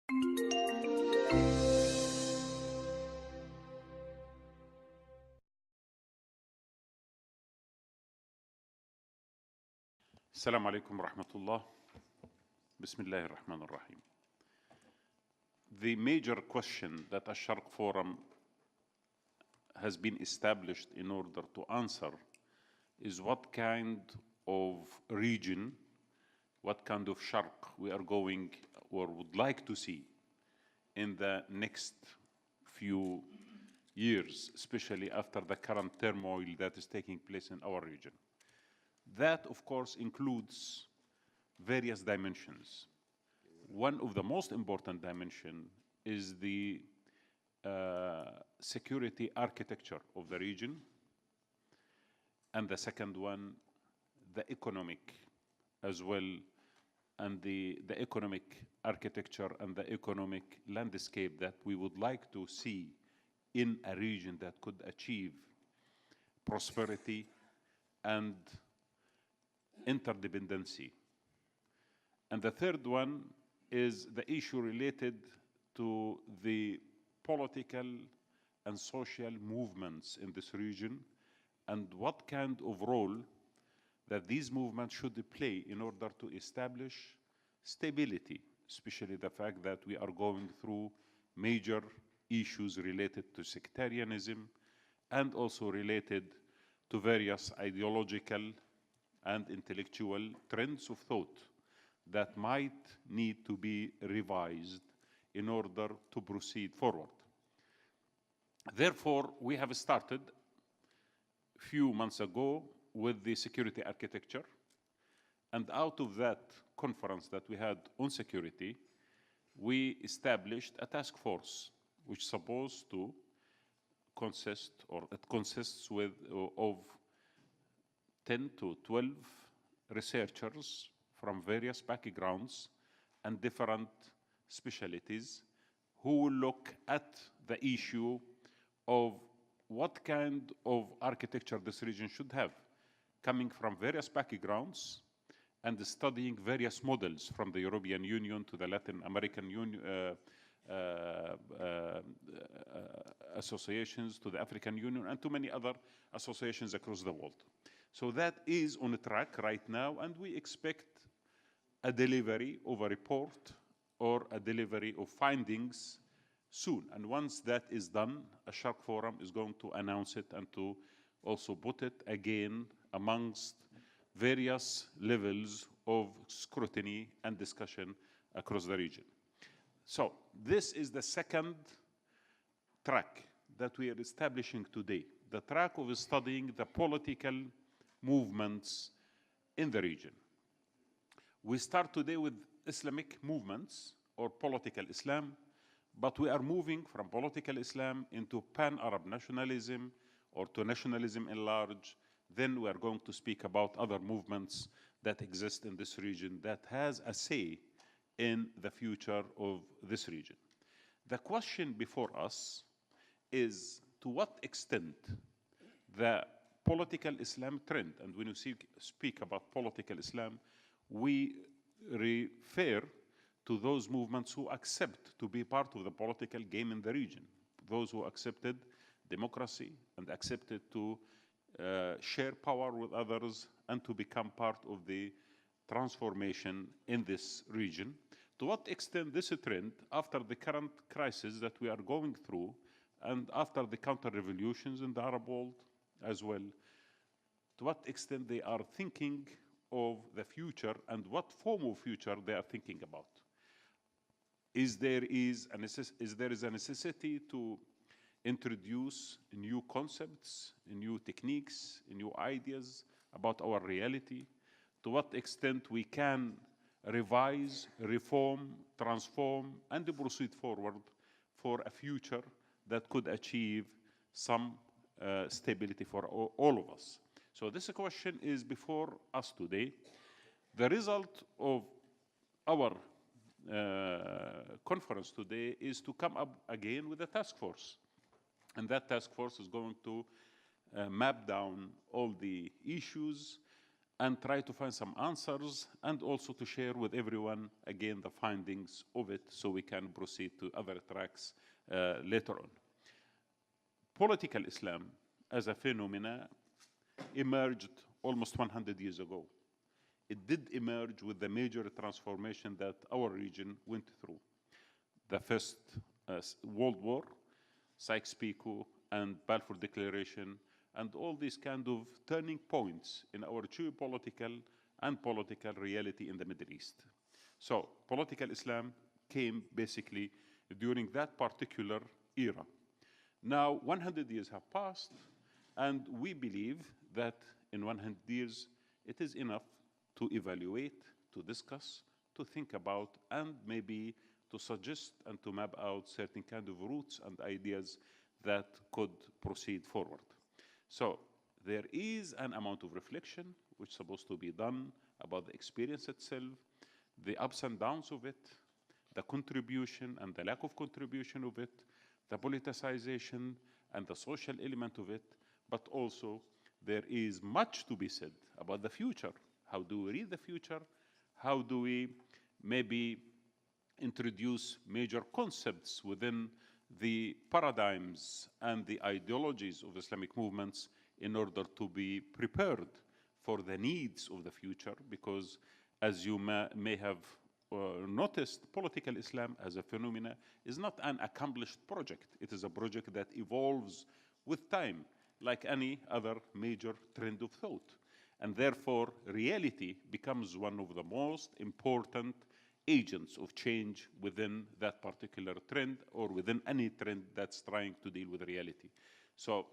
السلام عليكم ورحمة الله. بسم الله الرحمن الرحيم. The major question that a Sharq Forum has been established in order to answer is what kind of region, what kind of Sharq we are going or would like to see in the next few years, especially after the current turmoil that is taking place in our region. That, of course, includes various dimensions. One of the most important dimensions is the security architecture of the region, and the second one, the economic as well, and the economic architecture and the economic landscape that we would like to see in a region that could achieve prosperity and interdependency. And the third one is the issue related to the political and social movements in this region and what kind of role that these movements should play in order to establish stability, especially the fact that we are going through major issues related to sectarianism and also related to various ideological and intellectual trends of thought that might need to be revised in order to proceed forward. Therefore, we have started a few months ago with the security architecture, and out of that conference that we had on security, we established a task force which is supposed to consist, or it consists of 10 to 12 researchers from various backgrounds and different specialties who will look at the issue of what kind of architecture this region should have, coming from various backgrounds and studying various models from the European Union to the Latin American associations, to the African Union, and to many other associations across the world. So that is on track right now, and we expect a delivery of a report or a delivery of findings soon. And once that is done, a Sharq Forum is going to announce it and to also put it again amongst various levels of scrutiny and discussion across the region. So this is the second track that we are establishing today, the track of studying the political movements in the region. We start today with Islamic movements or political Islam, but we are moving from political Islam into pan-Arab nationalism or to nationalism in large. Then we are going to speak about other movements that exist in this region that has a say in the future of this region. The question before us is to what extent the political Islam trend, and when you speak about political Islam, we refer to those movements who accept to be part of the political game in the region, those who accepted democracy and accepted to share power with others and to become part of the transformation in this region. To what extent this trend, after the current crisis that we are going through and after the counter-revolutions in the Arab world as well, to what extent they are thinking of the future and what form of future they are thinking about. Is there a necessity to introduce new concepts, new techniques, new ideas about our reality? To what extent we can revise, reform, transform, and proceed forward for a future that could achieve some stability for all of us. So this question is before us today. The result of our conference today is to come up again with a task force. And that task force is going to map down all the issues and try to find some answers, and also to share with everyone, again, the findings of it so we can proceed to other tracks later on. Political Islam as a phenomena emerged almost 100 years ago. It did emerge with the major transformation that our region went through. The First World War, Sykes-Picot, and Balfour Declaration, and all these kind of turning points in our geopolitical and political reality in the Middle East. So political Islam came basically during that particular era. Now, 100 years have passed, and we believe that in 100 years, it is enough to evaluate, to discuss, to think about, and maybe to suggest and to map out certain kind of routes and ideas that could proceed forward. So there is an amount of reflection which is supposed to be done about the experience itself, the ups and downs of it, the contribution and the lack of contribution of it, the politicization and the social element of it, but also there is much to be said about the future. How do we read the future? How do we maybe introduce major concepts within the paradigms and the ideologies of Islamic movements in order to be prepared for the needs of the future? Because as you may have noticed, political Islam as a phenomena is not an accomplished project. It is a project that evolves with time, like any other major trend of thought. And therefore, reality becomes one of the most important agents of change within that particular trend or within any trend that's trying to deal with reality. So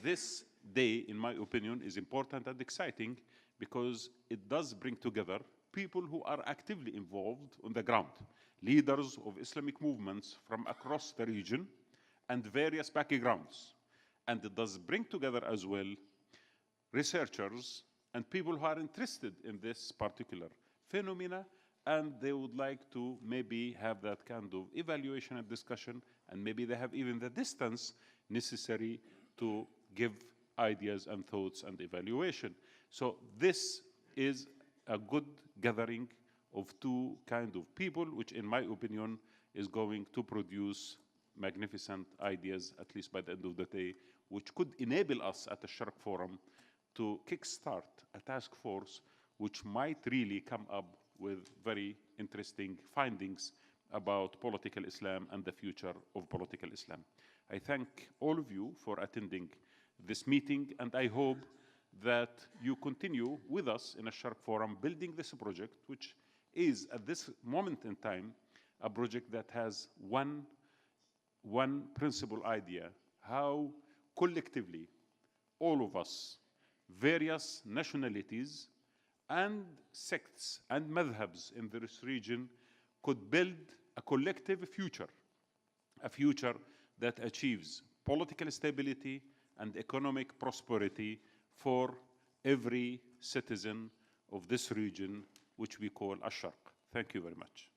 this day, in my opinion, is important and exciting because it does bring together people who are actively involved on the ground, leaders of Islamic movements from across the region and various backgrounds. And it does bring together as well researchers and people who are interested in this particular phenomena, and they would like to maybe have that kind of evaluation and discussion, and maybe they have even the distance necessary to give ideas and thoughts and evaluation. So this is a good gathering of two kind of people, which in my opinion is going to produce magnificent ideas, at least by the end of the day, which could enable us at the Sharq Forum to kickstart a task force which might really come up with very interesting findings about political Islam and the future of political Islam. I thank all of you for attending this meeting, and I hope that you continue with us in a Sharq Forum building this project, which is at this moment in time a project that has one principal idea: how collectively all of us, various nationalities and sects and madhabs in this region, could build a collective future, a future that achieves political stability and economic prosperity for every citizen of this region, which we call Al-Sharq. Thank you very much.